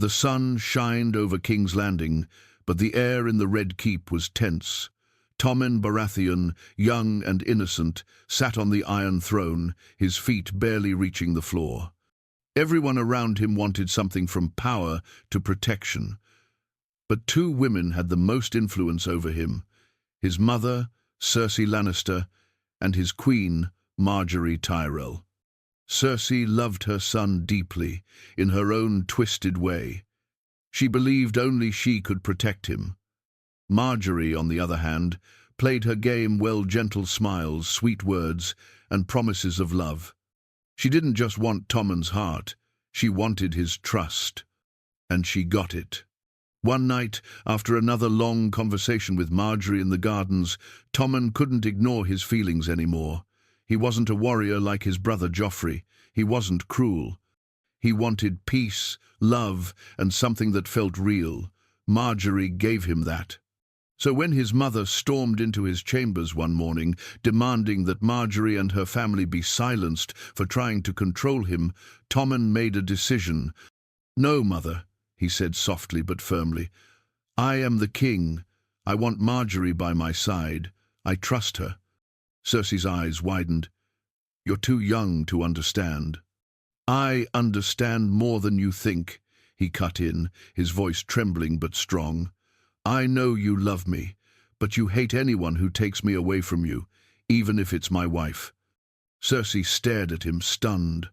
The sun shined over King's Landing, but the air in the Red Keep was tense. Tommen Baratheon, young and innocent, sat on the Iron Throne, his feet barely reaching the floor. Everyone around him wanted something from power to protection. But two women had the most influence over him: his mother, Cersei Lannister, and his queen, Margaery Tyrell. Cersei loved her son deeply, in her own twisted way. She believed only she could protect him. Margaery, on the other hand, played her game well: gentle smiles, sweet words, and promises of love. She didn't just want Tommen's heart, she wanted his trust. And she got it. One night, after another long conversation with Margaery in the gardens, Tommen couldn't ignore his feelings anymore. He wasn't a warrior like his brother Joffrey. He wasn't cruel. He wanted peace, love, and something that felt real. Margaery gave him that. So when his mother stormed into his chambers one morning, demanding that Margaery and her family be silenced for trying to control him, Tommen made a decision. "No, mother," he said softly but firmly. "I am the king. I want Margaery by my side. I trust her." Cersei's eyes widened. "You're too young to understand." "I understand more than you think," he cut in, his voice trembling but strong. "I know you love me, but you hate anyone who takes me away from you, even if it's my wife." Cersei stared at him, stunned.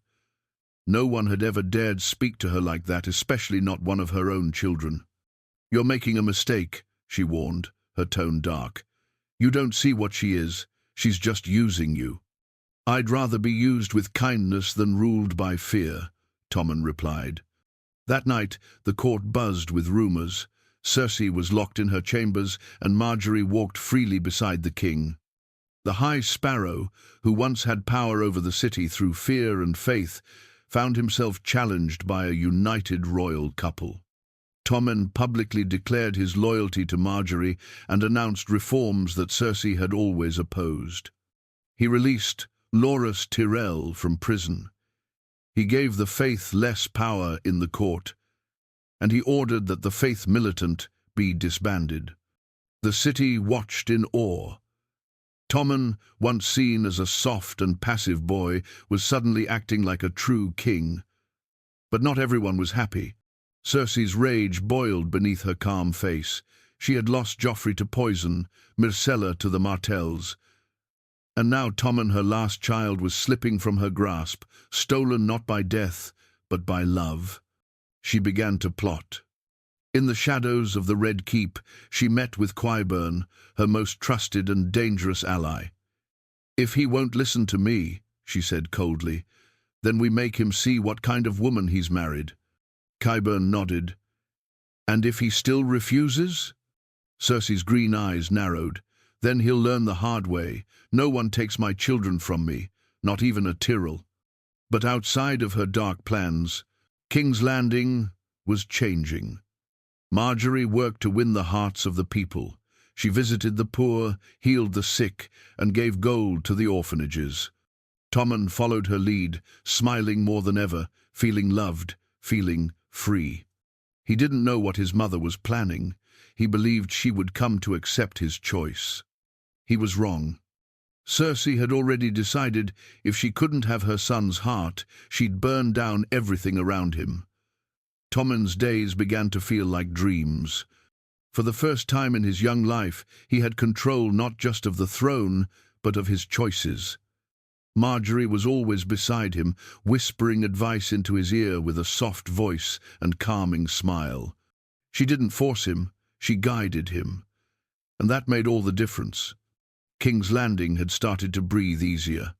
No one had ever dared speak to her like that, especially not one of her own children. "You're making a mistake," she warned, her tone dark. "You don't see what she is. She's just using you." "I'd rather be used with kindness than ruled by fear," Tommen replied. That night, the court buzzed with rumors. Cersei was locked in her chambers, and Margaery walked freely beside the king. The High Sparrow, who once had power over the city through fear and faith, found himself challenged by a united royal couple. Tommen publicly declared his loyalty to Margaery and announced reforms that Cersei had always opposed. He released Loras Tyrell from prison. He gave the Faith less power in the court, and he ordered that the Faith militant be disbanded. The city watched in awe. Tommen, once seen as a soft and passive boy, was suddenly acting like a true king. But not everyone was happy. Cersei's rage boiled beneath her calm face. She had lost Joffrey to poison, Myrcella to the Martells. And now Tommen, her last child, was slipping from her grasp, stolen not by death, but by love. She began to plot. In the shadows of the Red Keep, she met with Qyburn, her most trusted and dangerous ally. "If he won't listen to me," she said coldly, "then we make him see what kind of woman he's married." Qyburn nodded. "And if he still refuses?" Cersei's green eyes narrowed. "Then he'll learn the hard way. No one takes my children from me, not even a Tyrell." But outside of her dark plans, King's Landing was changing. Margaery worked to win the hearts of the people. She visited the poor, healed the sick, and gave gold to the orphanages. Tommen followed her lead, smiling more than ever, feeling loved, feeling free. He didn't know what his mother was planning. He believed she would come to accept his choice. He was wrong. Cersei had already decided if she couldn't have her son's heart, she'd burn down everything around him. Tommen's days began to feel like dreams. For the first time in his young life, he had control not just of the throne, but of his choices. Margaery was always beside him, whispering advice into his ear with a soft voice and calming smile. She didn't force him, she guided him. And that made all the difference. King's Landing had started to breathe easier.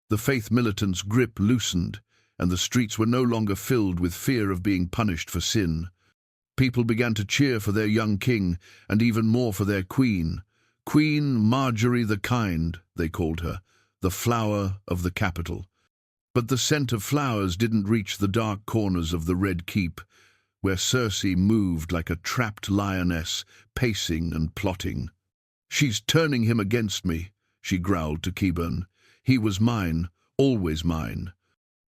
The Faith militants' grip loosened, and the streets were no longer filled with fear of being punished for sin. People began to cheer for their young king, and even more for their queen. Queen Margaery the Kind, they called her, the flower of the capital. But the scent of flowers didn't reach the dark corners of the Red Keep, where Cersei moved like a trapped lioness, pacing and plotting. "She's turning him against me," she growled to Qyburn. "He was mine, always mine."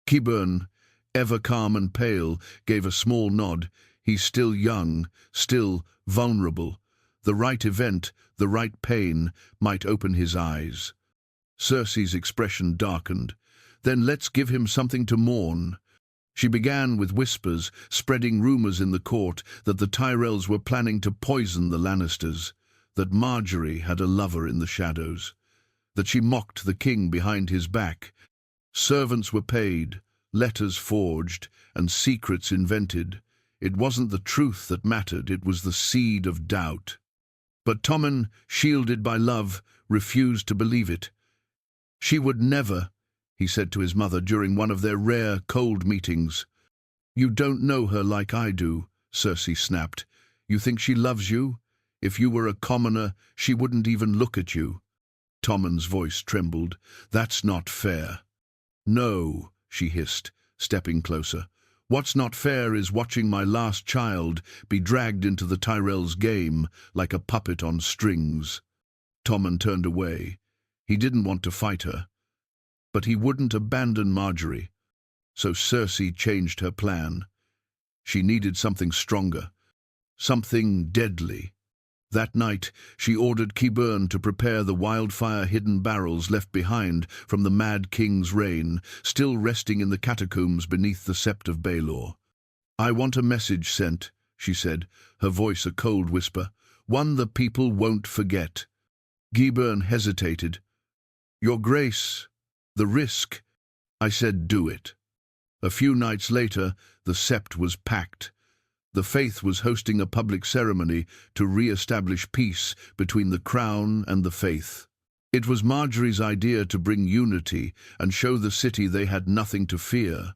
"Qyburn, ever calm and pale, gave a small nod. He's still young, still vulnerable. The right event, the right pain, might open his eyes. Cersei's expression darkened. Then let's give him something to mourn. She began with whispers, spreading rumors in the court that the Tyrells were planning to poison the Lannisters, that Margaery had a lover in the shadows, that she mocked the king behind his back. Servants were paid, letters forged, and secrets invented. It wasn't the truth that mattered, it was the seed of doubt. But Tommen, shielded by love, refused to believe it. She would never, he said to his mother during one of their rare, cold meetings. You don't know her like I do, Cersei snapped. You think she loves you? If you were a commoner, she wouldn't even look at you. Tommen's voice trembled. That's not fair. No, she hissed, stepping closer. What's not fair is watching my last child be dragged into the Tyrell's game like a puppet on strings. Tommen turned away. He didn't want to fight her. But he wouldn't abandon Margaery. So Cersei changed her plan. She needed something stronger, something deadly. That night, she ordered Qyburn to prepare the wildfire-hidden barrels left behind from the Mad King's reign, still resting in the catacombs beneath the Sept of Baelor. I want a message sent, she said, her voice a cold whisper, one the people won't forget. Qyburn hesitated. Your Grace, the risk. I said do it. A few nights later, the Sept was packed. The Faith was hosting a public ceremony to re-establish peace between the Crown and the Faith. It was Margaery's idea to bring unity and show the city they had nothing to fear.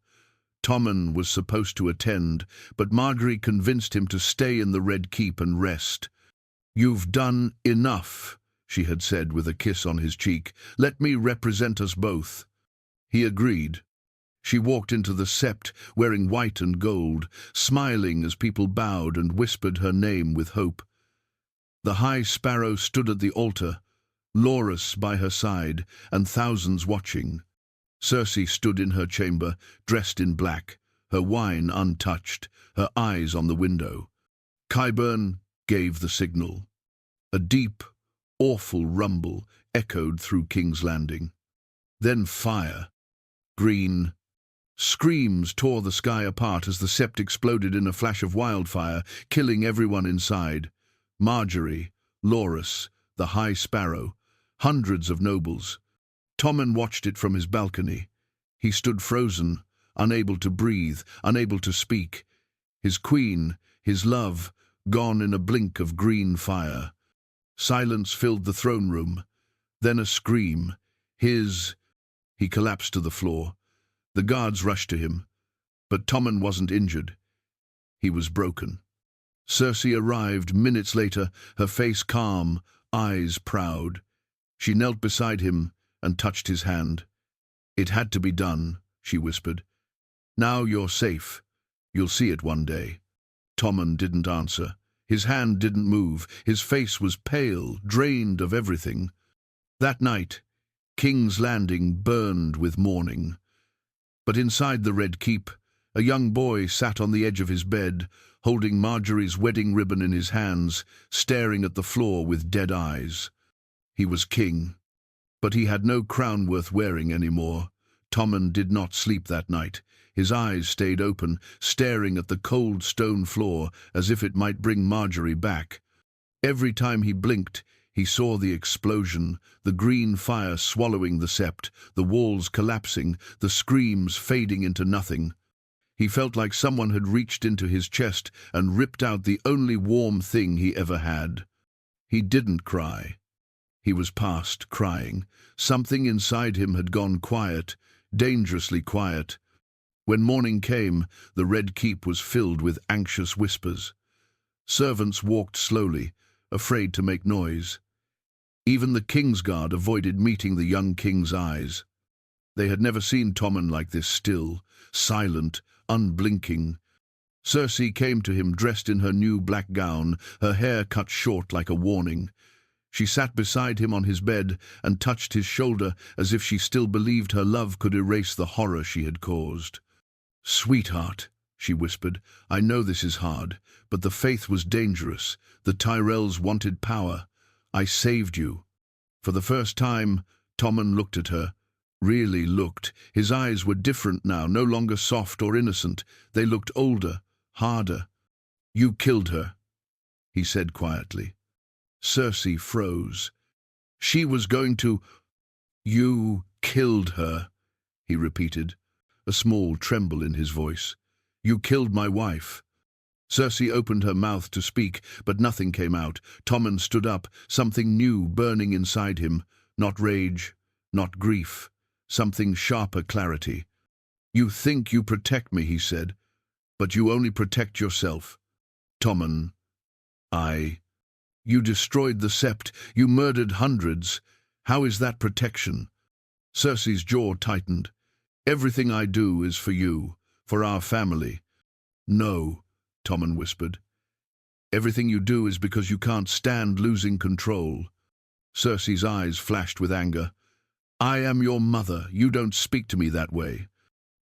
Tommen was supposed to attend, but Margaery convinced him to stay in the Red Keep and rest. You've done enough, she had said with a kiss on his cheek. Let me represent us both. He agreed. She walked into the Sept, wearing white and gold, smiling as people bowed and whispered her name with hope. The High Sparrow stood at the altar, Loras by her side, and thousands watching. Cersei stood in her chamber, dressed in black, her wine untouched, her eyes on the window. Qyburn gave the signal. A deep, awful rumble echoed through King's Landing. Then fire. Green. Screams tore the sky apart as the Sept exploded in a flash of wildfire, killing everyone inside. Margaery, Loras, the High Sparrow, hundreds of nobles. Tommen watched it from his balcony. He stood frozen, unable to breathe, unable to speak. His queen, his love, gone in a blink of green fire. Silence filled the throne room. Then a scream. He collapsed to the floor. The guards rushed to him, but Tommen wasn't injured. He was broken. Cersei arrived minutes later, her face calm, eyes proud. She knelt beside him and touched his hand. It had to be done, she whispered. Now you're safe. You'll see it one day. Tommen didn't answer. His hand didn't move. His face was pale, drained of everything. That night, King's Landing burned with mourning. But inside the Red Keep, a young boy sat on the edge of his bed, holding Margaery's wedding ribbon in his hands, staring at the floor with dead eyes. He was king, but he had no crown worth wearing anymore. Tommen did not sleep that night. His eyes stayed open, staring at the cold stone floor as if it might bring Margaery back. Every time he blinked, he saw the explosion, the green fire swallowing the Sept, the walls collapsing, the screams fading into nothing. He felt like someone had reached into his chest and ripped out the only warm thing he ever had. He didn't cry. He was past crying. Something inside him had gone quiet, dangerously quiet. When morning came, the Red Keep was filled with anxious whispers. Servants walked slowly, afraid to make noise. Even the Kingsguard avoided meeting the young king's eyes. They had never seen Tommen like this, still, silent, unblinking. Cersei came to him dressed in her new black gown, her hair cut short like a warning. She sat beside him on his bed and touched his shoulder as if she still believed her love could erase the horror she had caused. "Sweetheart," she whispered, "I know this is hard, but the faith was dangerous. The Tyrells wanted power. I saved you." For the first time, Tommen looked at her. Really looked. His eyes were different now, no longer soft or innocent. They looked older, harder. "You killed her," he said quietly. Cersei froze. She was going to... "You killed her," he repeated, a small tremble in his voice. "You killed my wife." Cersei opened her mouth to speak, but nothing came out. Tommen stood up, something new burning inside him. Not rage, not grief, something sharper clarity. "You think you protect me," he said, "but you only protect yourself." "Tommen, You destroyed the Sept. You murdered hundreds. How is that protection?" Cersei's jaw tightened. "Everything I do is for you, for our family." "No," Tommen whispered. "Everything you do is because you can't stand losing control." Cersei's eyes flashed with anger. "I am your mother. You don't speak to me that way."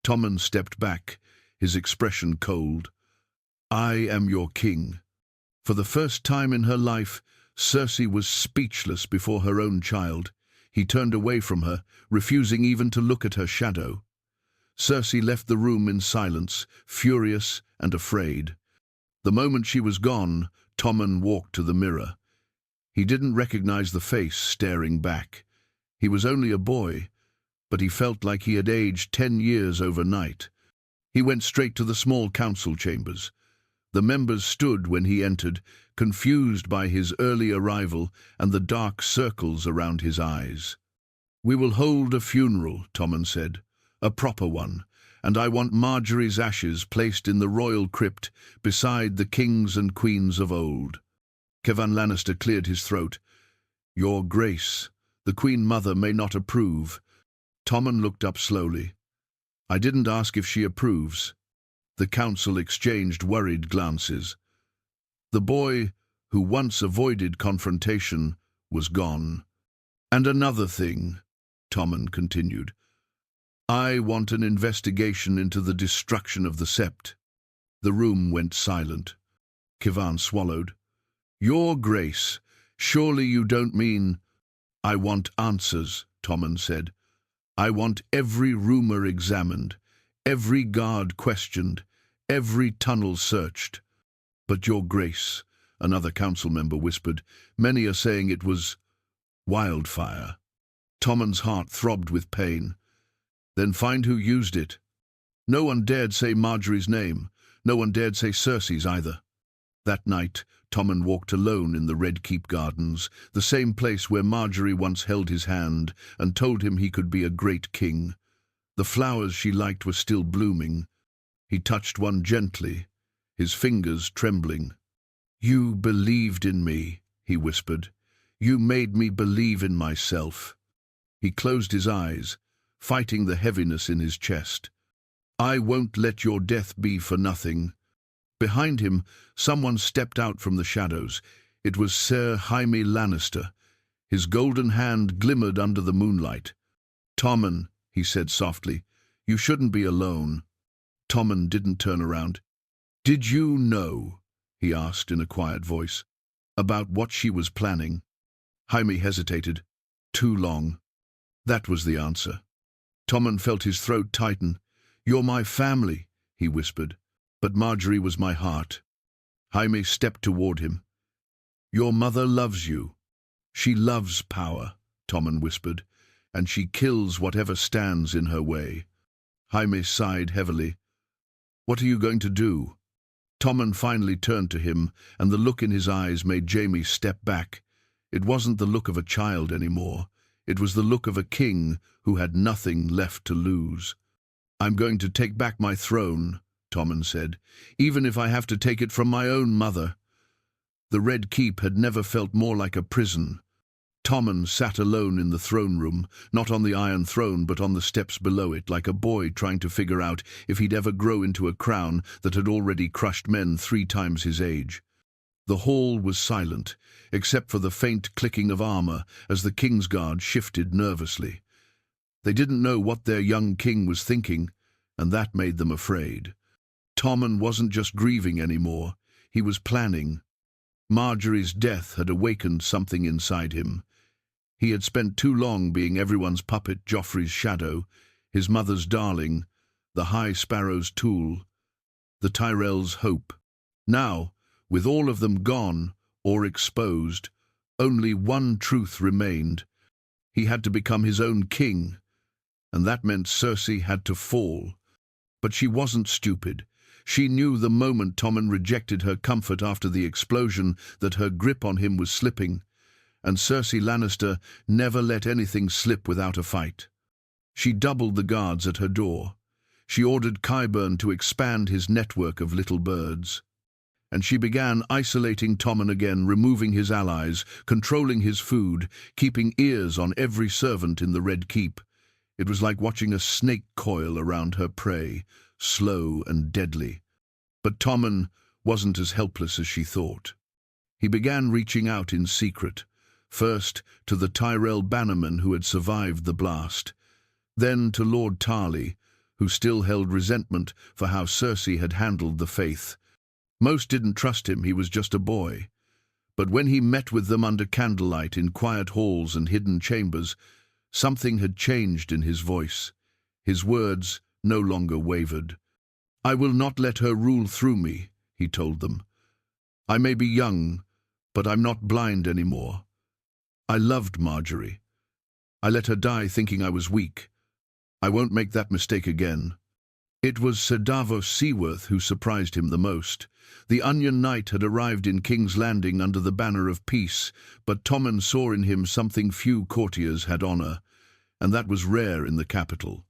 Tommen stepped back, his expression cold. "I am your king." For the first time in her life, Cersei was speechless before her own child. He turned away from her, refusing even to look at her shadow. Cersei left the room in silence, furious and afraid. The moment she was gone, Tommen walked to the mirror. He didn't recognize the face staring back. He was only a boy, but he felt like he had aged 10 years overnight. He went straight to the small council chambers. The members stood when he entered, confused by his early arrival and the dark circles around his eyes. "We will hold a funeral," Tommen said, "a proper one, and I want Margaery's ashes placed in the royal crypt beside the kings and queens of old." Kevan Lannister cleared his throat. "Your Grace, the Queen Mother may not approve." Tommen looked up slowly. "I didn't ask if she approves." The council exchanged worried glances. The boy, who once avoided confrontation, was gone. "And another thing," Tommen continued. "I want an investigation into the destruction of the Sept." The room went silent. Kevan swallowed. "Your Grace, surely you don't mean—" "I want answers," Tommen said. "I want every rumor examined, every guard questioned, every tunnel searched." "But Your Grace," another council member whispered, "many are saying it was wildfire." Tommen's heart throbbed with pain. "Then find who used it." No one dared say Margaery's name. No one dared say Cersei's either. That night, Tommen walked alone in the Red Keep gardens, the same place where Margaery once held his hand and told him he could be a great king. The flowers she liked were still blooming. He touched one gently, his fingers trembling. "You believed in me," he whispered. "You made me believe in myself." He closed his eyes, fighting the heaviness in his chest. "I won't let your death be for nothing." Behind him, someone stepped out from the shadows. It was Sir Jaime Lannister. His golden hand glimmered under the moonlight. "Tommen," he said softly, "you shouldn't be alone." Tommen didn't turn around. "Did you know," he asked in a quiet voice, "about what she was planning?" Jaime hesitated. "Too long." That was the answer. Tommen felt his throat tighten. "You're my family," he whispered, "but Margaery was my heart." Jaime stepped toward him. "Your mother loves you." "She loves power," Tommen whispered, "and she kills whatever stands in her way." Jaime sighed heavily. "What are you going to do?" Tommen finally turned to him, and the look in his eyes made Jaime step back. It wasn't the look of a child anymore. It was the look of a king who had nothing left to lose. "I'm going to take back my throne," Tommen said, "even if I have to take it from my own mother." The Red Keep had never felt more like a prison. Tommen sat alone in the throne room, not on the Iron Throne but on the steps below it, like a boy trying to figure out if he'd ever grow into a crown that had already crushed men 3 times his age. The hall was silent, except for the faint clicking of armor as the Kingsguard shifted nervously. They didn't know what their young king was thinking, and that made them afraid. Tommen wasn't just grieving anymore, he was planning. Margaery's death had awakened something inside him. He had spent too long being everyone's puppet, Joffrey's shadow, his mother's darling, the High Sparrow's tool, the Tyrell's hope. Now, with all of them gone or exposed, only one truth remained. He had to become his own king, and that meant Cersei had to fall. But she wasn't stupid. She knew the moment Tommen rejected her comfort after the explosion that her grip on him was slipping, and Cersei Lannister never let anything slip without a fight. She doubled the guards at her door. She ordered Qyburn to expand his network of little birds. And she began isolating Tommen again, removing his allies, controlling his food, keeping ears on every servant in the Red Keep. It was like watching a snake coil around her prey, slow and deadly. But Tommen wasn't as helpless as she thought. He began reaching out in secret, first to the Tyrell bannermen who had survived the blast, then to Lord Tarly, who still held resentment for how Cersei had handled the faith. Most didn't trust him, he was just a boy. But when he met with them under candlelight in quiet halls and hidden chambers, something had changed in his voice. His words no longer wavered. "I will not let her rule through me," he told them. "I may be young, but I'm not blind anymore. I loved Margaery. I let her die thinking I was weak. I won't make that mistake again." It was Sir Davos Seaworth who surprised him the most. The Onion Knight had arrived in King's Landing under the banner of peace, but Tommen saw in him something few courtiers had honor, and that was rare in the capital.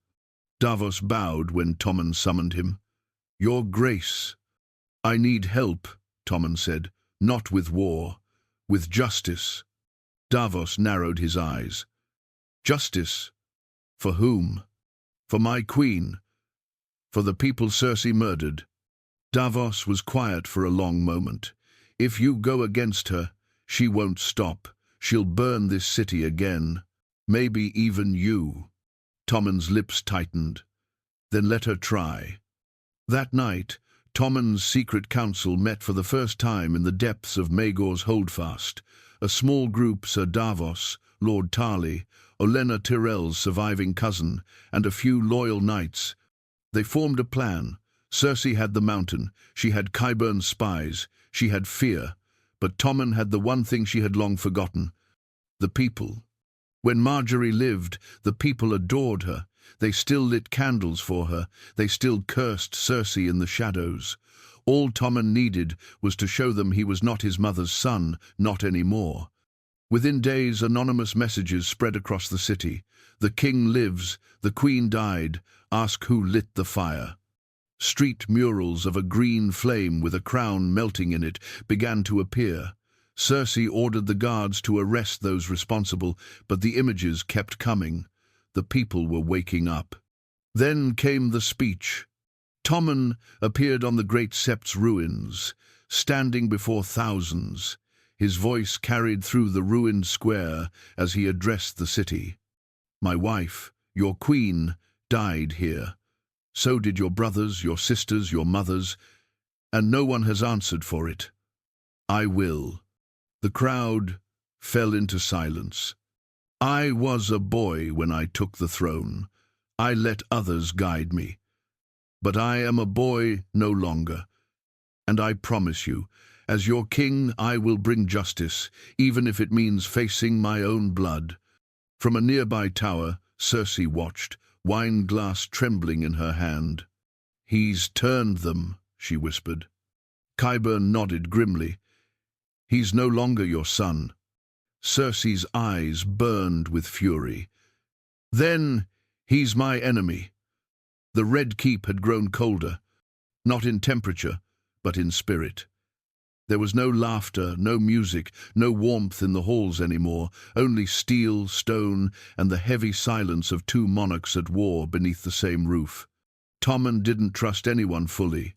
Davos bowed when Tommen summoned him. "Your Grace." "I need help," Tommen said, "not with war, with justice." Davos narrowed his eyes. "Justice? For whom?" "For my queen. For the people Cersei murdered." Davos was quiet for a long moment. "If you go against her, she won't stop. She'll burn this city again. Maybe even you." Tommen's lips tightened. "Then let her try." That night, Tommen's secret council met for the first time in the depths of Maegor's holdfast. A small group, Sir Davos, Lord Tarly, Olenna Tyrell's surviving cousin, and a few loyal knights. They formed a plan. Cersei had the mountain, she had Qyburn's spies, she had fear, but Tommen had the one thing she had long forgotten: the people. When Margaery lived, the people adored her. They still lit candles for her. They still cursed Cersei in the shadows. All Tommen needed was to show them he was not his mother's son, not anymore. Within days, anonymous messages spread across the city. "The king lives, the queen died, ask who lit the fire." Street murals of a green flame with a crown melting in it began to appear. Cersei ordered the guards to arrest those responsible, but the images kept coming. The people were waking up. Then came the speech. Tommen appeared on the great Sept's ruins, standing before thousands. His voice carried through the ruined square as he addressed the city. "My wife, your queen, died here. So did your brothers, your sisters, your mothers, and no one has answered for it. I will." The crowd fell into silence. "I was a boy when I took the throne. I let others guide me. But I am a boy no longer. And I promise you, as your king, I will bring justice, even if it means facing my own blood." From a nearby tower, Cersei watched, wine glass trembling in her hand. "He's turned them," she whispered. Qyburn nodded grimly. "He's no longer your son." Cersei's eyes burned with fury. "Then he's my enemy." The Red Keep had grown colder, not in temperature, but in spirit. There was no laughter, no music, no warmth in the halls anymore, only steel, stone, and the heavy silence of two monarchs at war beneath the same roof. Tommen didn't trust anyone fully.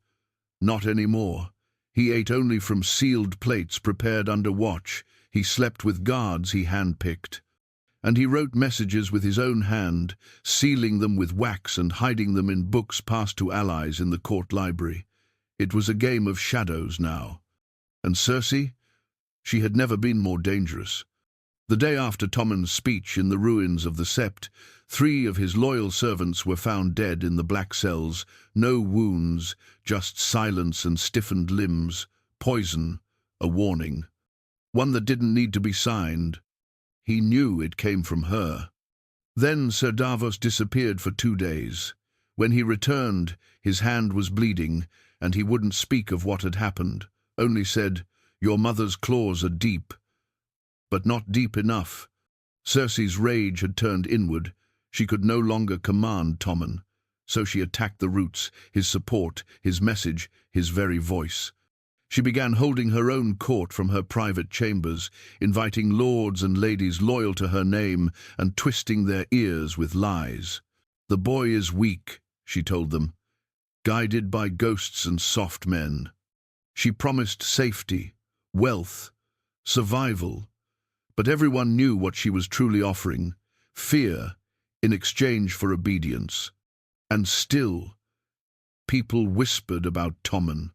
Not anymore. He ate only from sealed plates prepared under watch. He slept with guards he handpicked. And he wrote messages with his own hand, sealing them with wax and hiding them in books passed to allies in the court library. It was a game of shadows now. And Cersei? She had never been more dangerous. The day after Tommen's speech in the ruins of the Sept, 3 of his loyal servants were found dead in the black cells, no wounds, just silence and stiffened limbs, poison, a warning. One that didn't need to be signed. He knew it came from her. Then Sir Davos disappeared for 2 days. When he returned, his hand was bleeding, and he wouldn't speak of what had happened, only said, "Your mother's claws are deep." But not deep enough. Cersei's rage had turned inward. She could no longer command Tommen, so she attacked the roots, his support, his message, his very voice. She began holding her own court from her private chambers, inviting lords and ladies loyal to her name and twisting their ears with lies. "The boy is weak," she told them, "guided by ghosts and soft men." She promised safety, wealth, survival, but everyone knew what she was truly offering: fear in exchange for obedience. And still, people whispered about Tommen.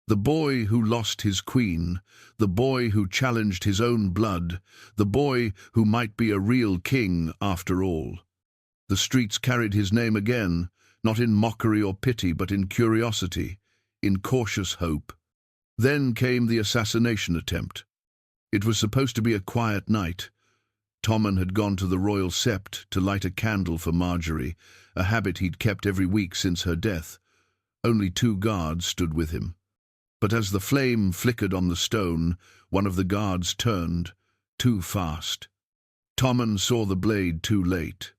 The boy who lost his queen, the boy who challenged his own blood, the boy who might be a real king after all. The streets carried his name again, not in mockery or pity, but in curiosity, in cautious hope. Then came the assassination attempt. It was supposed to be a quiet night. Tommen had gone to the royal sept to light a candle for Margaery, a habit he'd kept every week since her death. Only 2 guards stood with him. But as the flame flickered on the stone, one of the guards turned, too fast. Tommen saw the blade too late.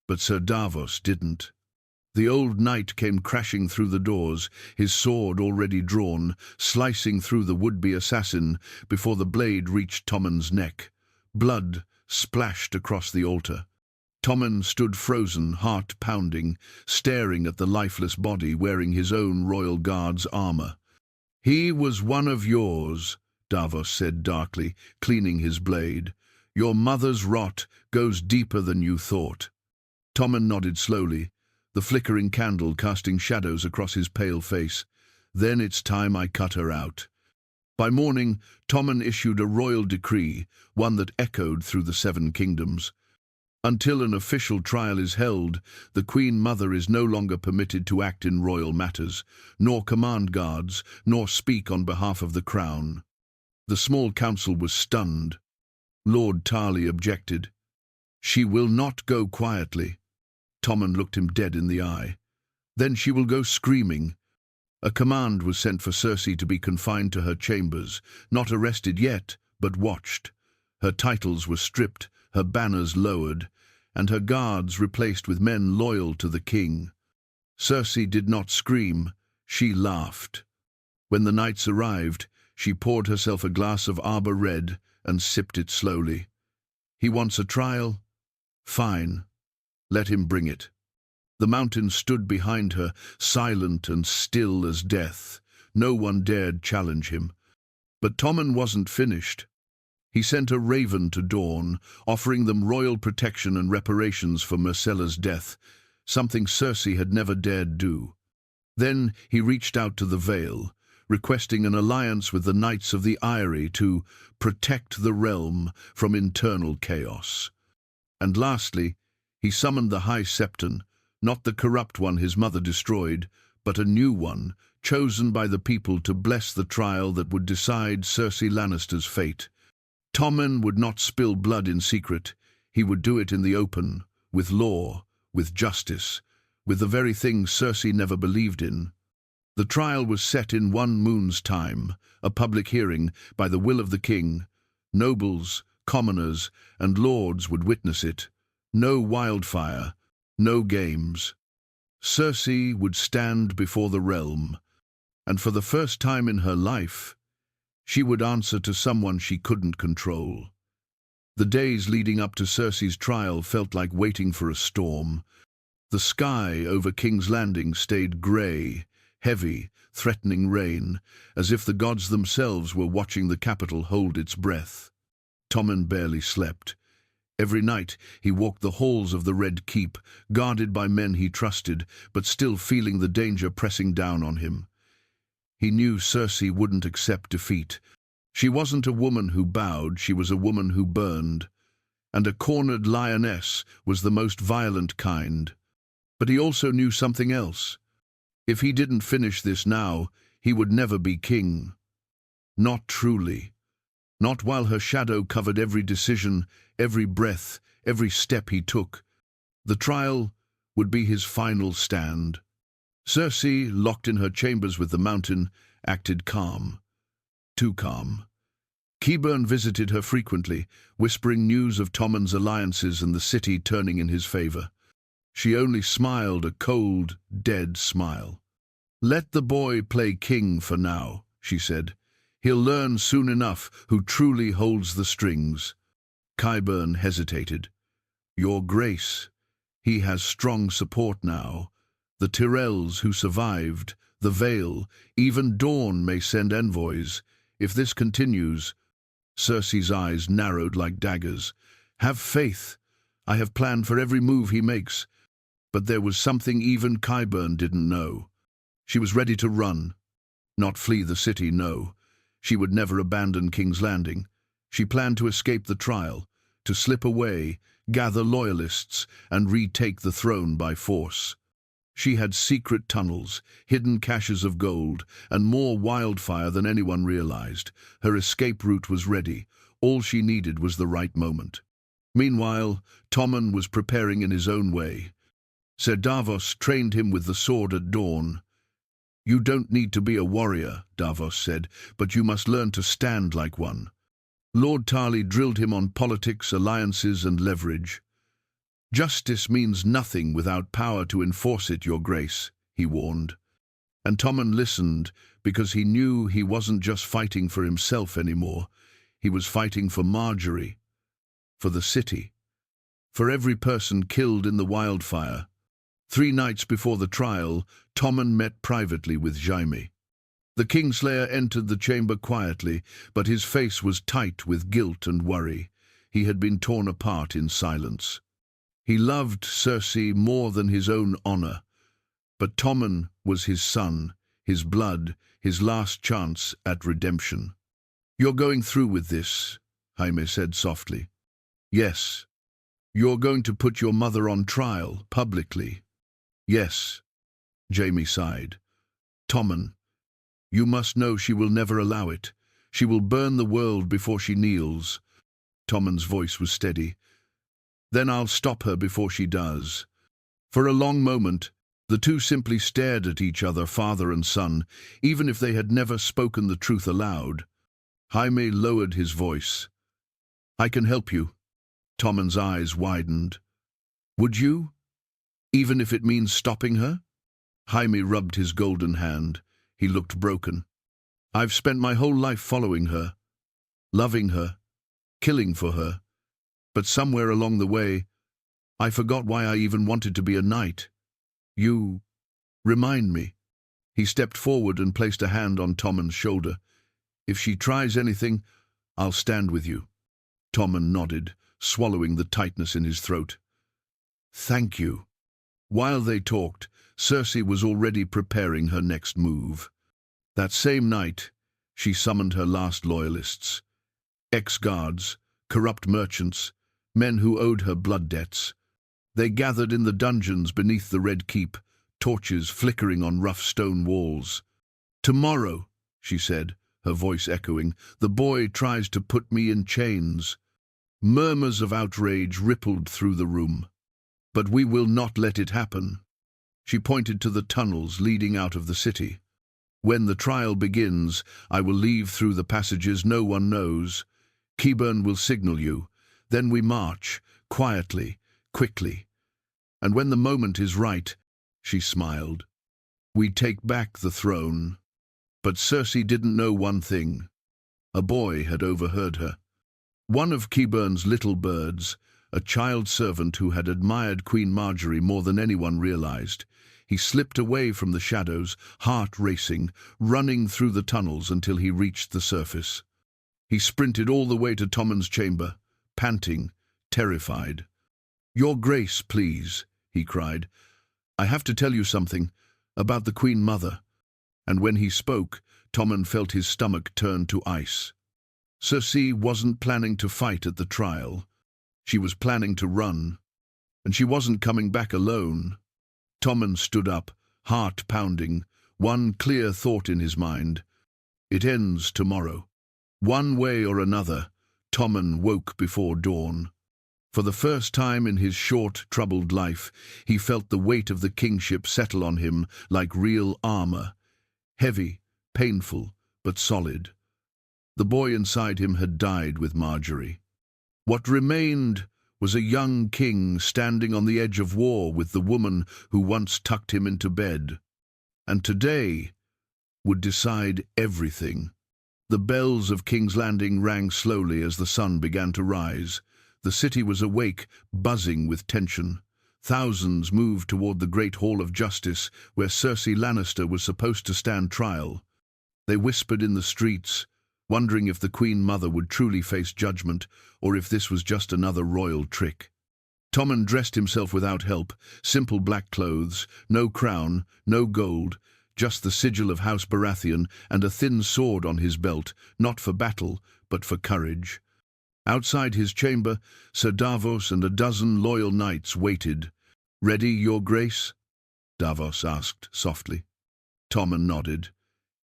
But Sir Davos didn't. The old knight came crashing through the doors, his sword already drawn, slicing through the would-be assassin before the blade reached Tommen's neck. Blood splashed across the altar. Tommen stood frozen, heart pounding, staring at the lifeless body wearing his own royal guard's armor. "He was one of yours," Davos said darkly, cleaning his blade. "Your mother's rot goes deeper than you thought." Tommen nodded slowly, the flickering candle casting shadows across his pale face. "Then it's time I cut her out." By morning, Tommen issued a royal decree, one that echoed through the 7 kingdoms. Until an official trial is held, the Queen Mother is no longer permitted to act in royal matters, nor command guards, nor speak on behalf of the crown. The small council was stunned. Lord Tarly objected. "She will not go quietly." Tommen looked him dead in the eye. "Then she will go screaming." A command was sent for Cersei to be confined to her chambers, not arrested yet, but watched. Her titles were stripped, her banners lowered, and her guards replaced with men loyal to the king. Cersei did not scream, she laughed. When the knights arrived, she poured herself a glass of arbor red and sipped it slowly. "He wants a trial? Fine. Let him bring it." The mountain stood behind her, silent and still as death. No one dared challenge him. But Tommen wasn't finished. He sent a raven to Dawn, offering them royal protection and reparations for Myrcella's death, something Cersei had never dared do. Then he reached out to the Vale, requesting an alliance with the Knights of the Eyrie to protect the realm from internal chaos. And lastly, he summoned the High Septon, not the corrupt one his mother destroyed, but a new one, chosen by the people to bless the trial that would decide Cersei Lannister's fate. Tommen would not spill blood in secret. He would do it in the open, with law, with justice, with the very thing Cersei never believed in. The trial was set in 1 moon's time, a public hearing by the will of the king. Nobles, commoners, and lords would witness it. No wildfire, no games. Cersei would stand before the realm, and for the first time in her life, she would answer to someone she couldn't control. The days leading up to Cersei's trial felt like waiting for a storm. The sky over King's Landing stayed grey, heavy, threatening rain, as if the gods themselves were watching the capital hold its breath. Tommen barely slept. Every night he walked the halls of the Red Keep, guarded by men he trusted, but still feeling the danger pressing down on him. He knew Cersei wouldn't accept defeat. She wasn't a woman who bowed, she was a woman who burned. And a cornered lioness was the most violent kind. But he also knew something else. If he didn't finish this now, he would never be king. Not truly. Not while her shadow covered every decision, every breath, every step he took. The trial would be his final stand. Cersei, locked in her chambers with the Mountain, acted calm. Too calm. Qyburn visited her frequently, whispering news of Tommen's alliances and the city turning in his favor. She only smiled, a cold, dead smile. "Let the boy play king for now," she said. "He'll learn soon enough who truly holds the strings." Qyburn hesitated. "Your Grace, he has strong support now. The Tyrells who survived, the Vale, even Dawn may send envoys. If this continues—" Cersei's eyes narrowed like daggers. "Have faith. I have planned for every move he makes." But there was something even Qyburn didn't know. She was ready to run. Not flee the city, no. She would never abandon King's Landing. She planned to escape the trial, to slip away, gather loyalists, and retake the throne by force. She had secret tunnels, hidden caches of gold, and more wildfire than anyone realized. Her escape route was ready. All she needed was the right moment. Meanwhile, Tommen was preparing in his own way. Ser Davos trained him with the sword at dawn. "You don't need to be a warrior," Davos said, "but you must learn to stand like one." Lord Tarly drilled him on politics, alliances, and leverage. "Justice means nothing without power to enforce it, Your Grace," he warned. And Tommen listened because he knew he wasn't just fighting for himself anymore. He was fighting for Margaery, for the city, for every person killed in the wildfire. 3 nights before the trial, Tommen met privately with Jaime. The Kingslayer entered the chamber quietly, but his face was tight with guilt and worry. He had been torn apart in silence. He loved Cersei more than his own honor, but Tommen was his son, his blood, his last chance at redemption. "You're going through with this," Jaime said softly. "Yes. You're going to put your mother on trial, publicly." "Yes," Jaime sighed. "Tommen, you must know she will never allow it. She will burn the world before she kneels." Tommen's voice was steady. "Then I'll stop her before she does." For a long moment, the two simply stared at each other, father and son, even if they had never spoken the truth aloud. Jaime lowered his voice. "I can help you." Tommen's eyes widened. "Would you? Even if it means stopping her?" Jaime rubbed his golden hand. He looked broken. "I've spent my whole life following her, loving her, killing for her. But somewhere along the way, I forgot why I even wanted to be a knight. You remind me." He stepped forward and placed a hand on Tommen's shoulder. "If she tries anything, I'll stand with you." Tommen nodded, swallowing the tightness in his throat. "Thank you." While they talked, Cersei was already preparing her next move. That same night, she summoned her last loyalists. Ex-guards, corrupt merchants, men who owed her blood debts. They gathered in the dungeons beneath the Red Keep, torches flickering on rough stone walls. "Tomorrow," she said, her voice echoing, "the boy tries to put me in chains." Murmurs of outrage rippled through the room. "But we will not let it happen." She pointed to the tunnels leading out of the city. "When the trial begins, I will leave through the passages no one knows. Qyburn will signal you. Then we march, quietly, quickly. And when the moment is right," she smiled, "we take back the throne." But Cersei didn't know one thing. A boy had overheard her. One of Qyburn's little birds, a child servant who had admired Queen Margaery more than anyone realized. He slipped away from the shadows, heart racing, running through the tunnels until he reached the surface. He sprinted all the way to Tommen's chamber, panting, terrified. "Your Grace, please," he cried. "I have to tell you something about the Queen Mother." And when he spoke, Tommen felt his stomach turn to ice. Cersei wasn't planning to fight at the trial. She was planning to run, and she wasn't coming back alone. Tommen stood up, heart pounding, one clear thought in his mind. It ends tomorrow. One way or another, Tommen woke before dawn. For the first time in his short, troubled life, he felt the weight of the kingship settle on him like real armor. Heavy, painful, but solid. The boy inside him had died with Margaery. What remained was a young king standing on the edge of war with the woman who once tucked him into bed. And today would decide everything. The bells of King's Landing rang slowly as the sun began to rise. The city was awake, buzzing with tension. Thousands moved toward the Great Hall of Justice, where Cersei Lannister was supposed to stand trial. They whispered in the streets, wondering if the Queen Mother would truly face judgment, or if this was just another royal trick. Tommen dressed himself without help, simple black clothes, no crown, no gold, just the sigil of House Baratheon and a thin sword on his belt, not for battle, but for courage. Outside his chamber, Sir Davos and a dozen loyal knights waited. "Ready, Your Grace?" Davos asked softly. Tommen nodded.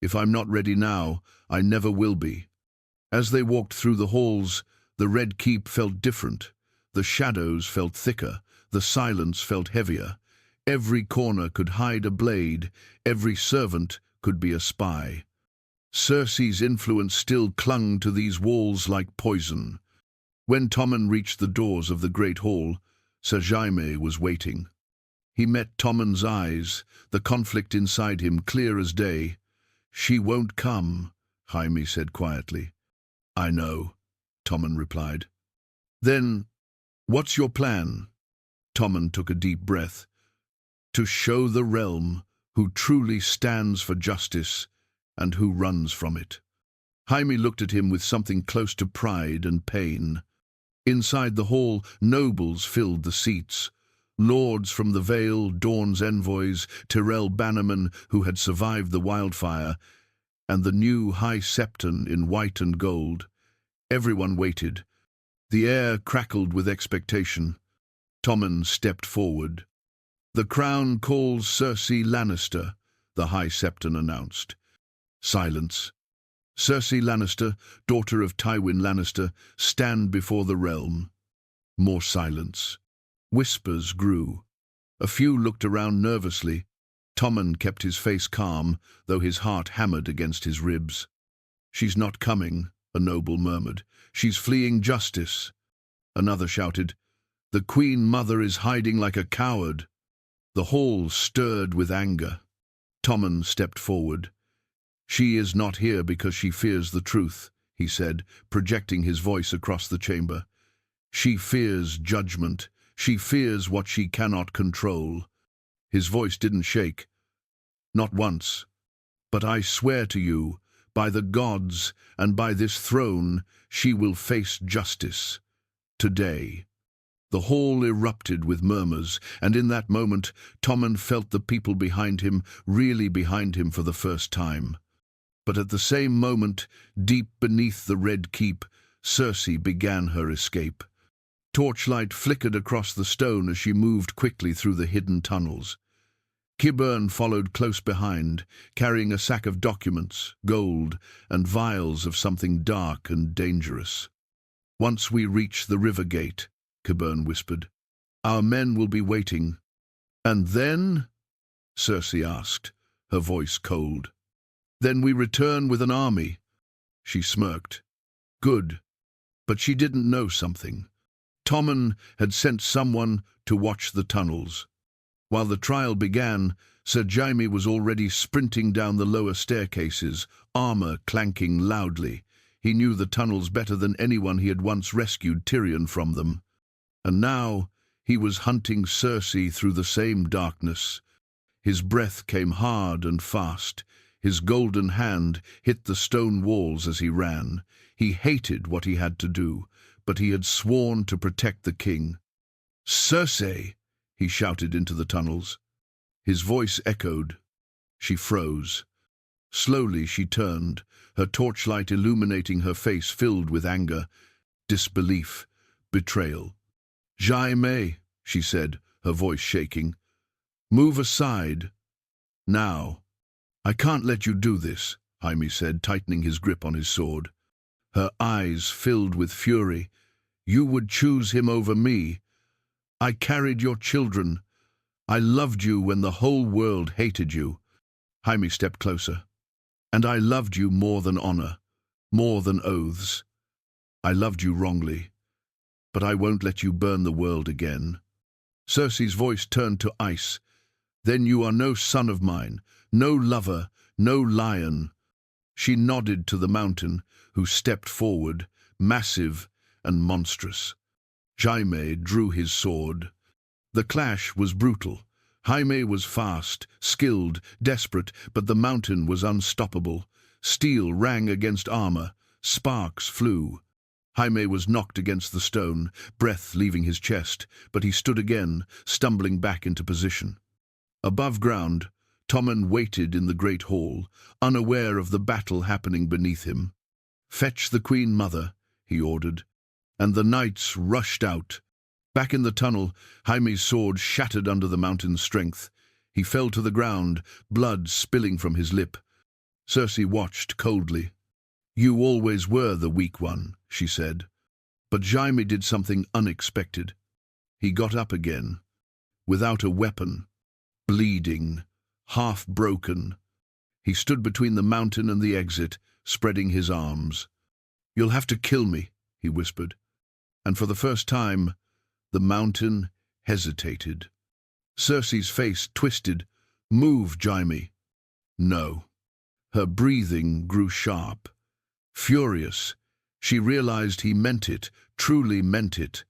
"If I'm not ready now, I never will be." As they walked through the halls, the Red Keep felt different. The shadows felt thicker, the silence felt heavier. Every corner could hide a blade, every servant could be a spy. Cersei's influence still clung to these walls like poison. When Tommen reached the doors of the Great Hall, Ser Jaime was waiting. He met Tommen's eyes, the conflict inside him clear as day. "She won't come," Jaime said quietly. "I know," Tommen replied. "Then, what's your plan?" Tommen took a deep breath. "To show the realm who truly stands for justice and who runs from it." Jaime looked at him with something close to pride and pain. Inside the hall, nobles filled the seats. Lords from the Vale, Dawn's envoys, Tyrell bannermen who had survived the wildfire, and the new High Septon in white and gold. Everyone waited. The air crackled with expectation. Tommen stepped forward. "The crown calls Cersei Lannister," the High Septon announced. Silence. "Cersei Lannister, daughter of Tywin Lannister, stand before the realm." More silence. Whispers grew. A few looked around nervously. Tommen kept his face calm, though his heart hammered against his ribs. "She's not coming," a noble murmured. "She's fleeing justice." Another shouted, "The Queen Mother is hiding like a coward." The hall stirred with anger. Tommen stepped forward. "She is not here because she fears the truth," he said, projecting his voice across the chamber. "She fears judgment. She fears what she cannot control." His voice didn't shake. "Not once. But I swear to you, by the gods and by this throne, she will face justice. Today." The hall erupted with murmurs, and in that moment, Tommen felt the people behind him, really behind him for the first time. But at the same moment, deep beneath the Red Keep, Cersei began her escape. Torchlight flickered across the stone as she moved quickly through the hidden tunnels. Qyburn followed close behind, carrying a sack of documents, gold, and vials of something dark and dangerous. "Once we reach the river gate," Qyburn whispered, "our men will be waiting." "And then?" Cersei asked, her voice cold. "Then we return with an army." She smirked. Good. But she didn't know something. Tommen had sent someone to watch the tunnels. While the trial began, Ser Jaime was already sprinting down the lower staircases, armor clanking loudly. He knew the tunnels better than anyone. He had once rescued Tyrion from them. And now he was hunting Cersei through the same darkness. His breath came hard and fast. His golden hand hit the stone walls as he ran. He hated what he had to do, but he had sworn to protect the king. "Cersei!" he shouted into the tunnels. His voice echoed. She froze. Slowly she turned, her torchlight illuminating her face filled with anger, disbelief, betrayal. "Jaime," she said, her voice shaking. "Move aside. Now." "I can't let you do this," Jaime said, tightening his grip on his sword. Her eyes filled with fury. "You would choose him over me. I carried your children. I loved you when the whole world hated you." Jaime stepped closer. "And I loved you more than honor, more than oaths. I loved you wrongly, but I won't let you burn the world again." Cersei's voice turned to ice. "Then you are no son of mine, no lover, no lion." She nodded to the mountain, who stepped forward, massive and monstrous. Jaime drew his sword. The clash was brutal. Jaime was fast, skilled, desperate, but the mountain was unstoppable. Steel rang against armor. Sparks flew. Jaime was knocked against the stone, breath leaving his chest, but he stood again, stumbling back into position. Above ground, Tommen waited in the great hall, unaware of the battle happening beneath him. "Fetch the Queen Mother," he ordered, and the knights rushed out. Back in the tunnel, Jaime's sword shattered under the mountain's strength. He fell to the ground, blood spilling from his lip. Cersei watched coldly. "You always were the weak one," she said. But Jaime did something unexpected. He got up again, without a weapon, bleeding, half broken. He stood between the mountain and the exit, spreading his arms. "You'll have to kill me," he whispered. And for the first time, the mountain hesitated. Cersei's face twisted. "Move, Jaime." "No." Her breathing grew sharp. Furious, she realized he meant it, truly meant it.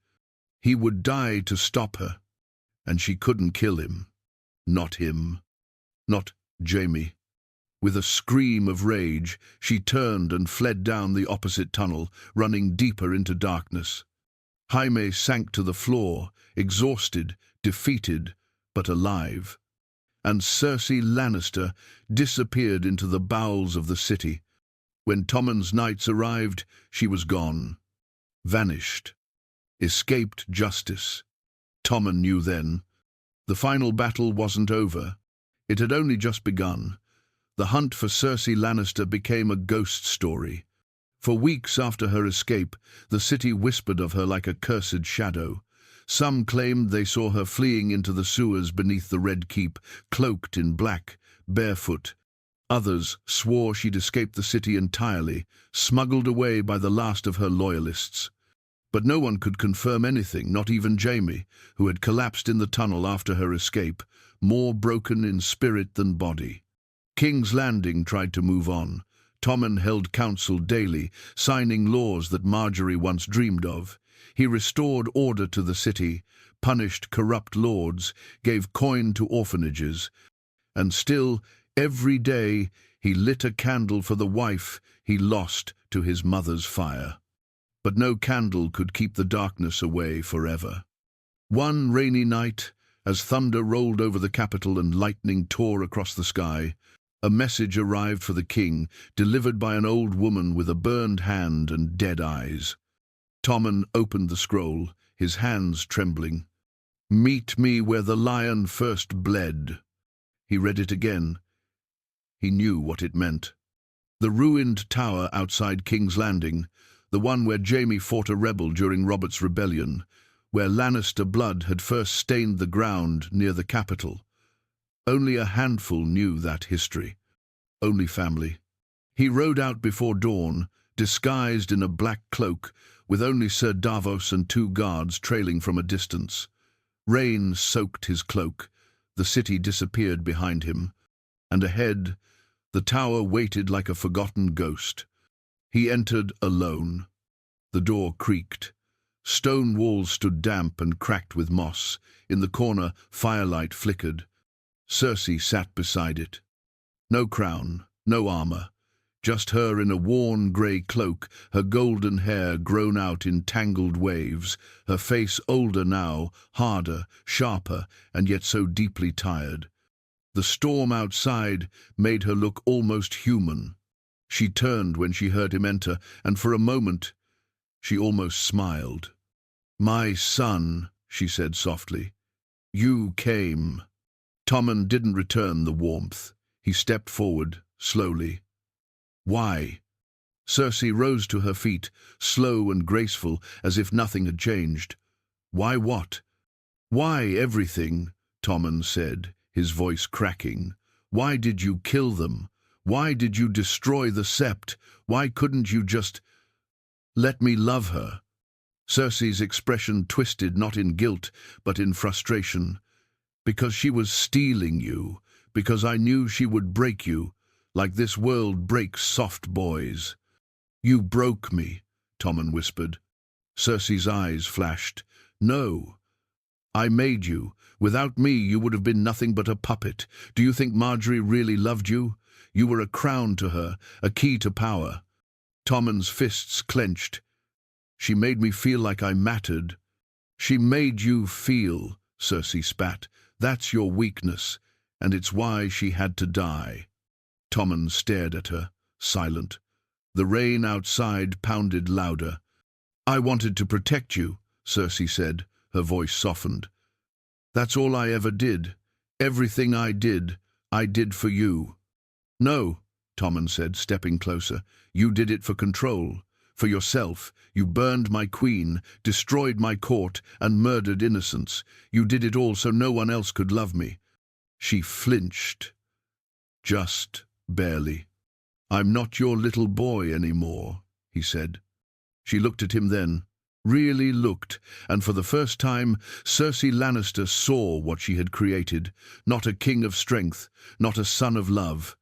He would die to stop her, and she couldn't kill him. Not him. Not Jaime. With a scream of rage, she turned and fled down the opposite tunnel, running deeper into darkness. Jaime sank to the floor, exhausted, defeated, but alive. And Cersei Lannister disappeared into the bowels of the city. When Tommen's knights arrived, she was gone. Vanished. Escaped justice. Tommen knew then. The final battle wasn't over. It had only just begun. The hunt for Cersei Lannister became a ghost story. For weeks after her escape, the city whispered of her like a cursed shadow. Some claimed they saw her fleeing into the sewers beneath the Red Keep, cloaked in black, barefoot. Others swore she'd escaped the city entirely, smuggled away by the last of her loyalists. But no one could confirm anything, not even Jaime, who had collapsed in the tunnel after her escape, more broken in spirit than body. King's Landing tried to move on. Tommen held council daily, signing laws that Margaery once dreamed of. He restored order to the city, punished corrupt lords, gave coin to orphanages. And still, every day, he lit a candle for the wife he lost to his mother's fire. But no candle could keep the darkness away forever. One rainy night, as thunder rolled over the capital and lightning tore across the sky, a message arrived for the king, delivered by an old woman with a burned hand and dead eyes. Tommen opened the scroll, his hands trembling. "Meet me where the lion first bled." He read it again. He knew what it meant. The ruined tower outside King's Landing, the one where Jaime fought a rebel during Robert's rebellion, where Lannister blood had first stained the ground near the capital. Only a handful knew that history. Only family. He rode out before dawn, disguised in a black cloak, with only Sir Davos and 2 guards trailing from a distance. Rain soaked his cloak. The city disappeared behind him. And ahead, the tower waited like a forgotten ghost. He entered alone. The door creaked. Stone walls stood damp and cracked with moss. In the corner, firelight flickered. Cersei sat beside it. No crown, no armor, Just her in a worn grey cloak, her golden hair grown out in tangled waves, her face older now, harder, sharper, and yet so deeply tired. The storm outside made her look almost human. She turned when she heard him enter, and for a moment she almost smiled. "My son," she said softly, "you came." Tommen didn't return the warmth. He stepped forward, slowly. "Why?" Cersei rose to her feet, slow and graceful, as if nothing had changed. "Why what?" "Why everything," Tommen said, his voice cracking. "Why did you kill them? Why did you destroy the Sept? Why couldn't you just let me love her?" Cersei's expression twisted, not in guilt, but in frustration. "Because she was stealing you, because I knew she would break you, like this world breaks soft boys." "You broke me," Tommen whispered. Cersei's eyes flashed. "No, I made you. Without me, you would have been nothing but a puppet. Do you think Margaery really loved you? You were a crown to her, a key to power." Tommen's fists clenched. "She made me feel like I mattered." "She made you feel," Cersei spat. "That's your weakness, and it's why she had to die." Tommen stared at her, silent. The rain outside pounded louder. "I wanted to protect you," Cersei said, her voice softened. "That's all I ever did. Everything I did for you." "No," Tommen said, stepping closer. "You did it for control, for yourself. You burned my queen, destroyed my court, and murdered innocents. You did it all so no one else could love me." She flinched. "Just barely." "I'm not your little boy anymore," he said. She looked at him then, really looked, and for the first time Cersei Lannister saw what she had created. Not a king of strength, not a son of love.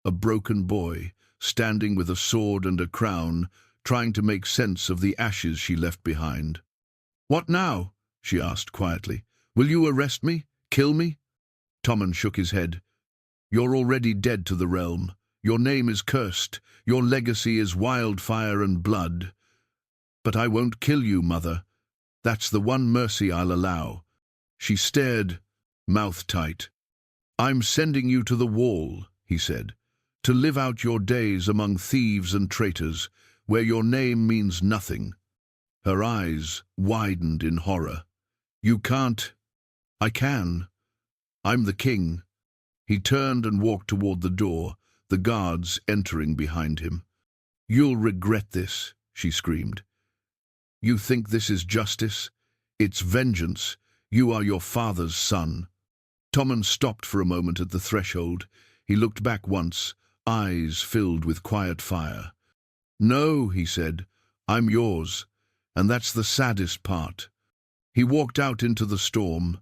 A broken boy, standing with a sword and a crown, trying to make sense of the ashes she left behind. "What now?" she asked quietly. "Will you arrest me? Kill me?" Tommen shook his head. "You're already dead to the realm. Your name is cursed. Your legacy is wildfire and blood. But I won't kill you, Mother. That's the one mercy I'll allow." She stared, mouth tight. "I'm sending you to the wall," he said, "to live out your days among thieves and traitors, where your name means nothing." Her eyes widened in horror. "You can't." "I can. I'm the king." He turned and walked toward the door, the guards entering behind him. "You'll regret this," she screamed. "You think this is justice? It's vengeance. You are your father's son." Tommen stopped for a moment at the threshold. He looked back once, eyes filled with quiet fire. "No," he said, "I'm yours, and that's the saddest part." He walked out into the storm.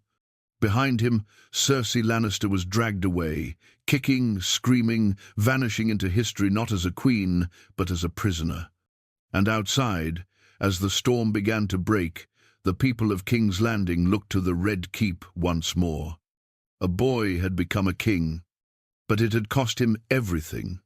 Behind him, Cersei Lannister was dragged away, kicking, screaming, vanishing into history not as a queen, but as a prisoner. And outside, as the storm began to break, the people of King's Landing looked to the Red Keep once more. A boy had become a king, but it had cost him everything.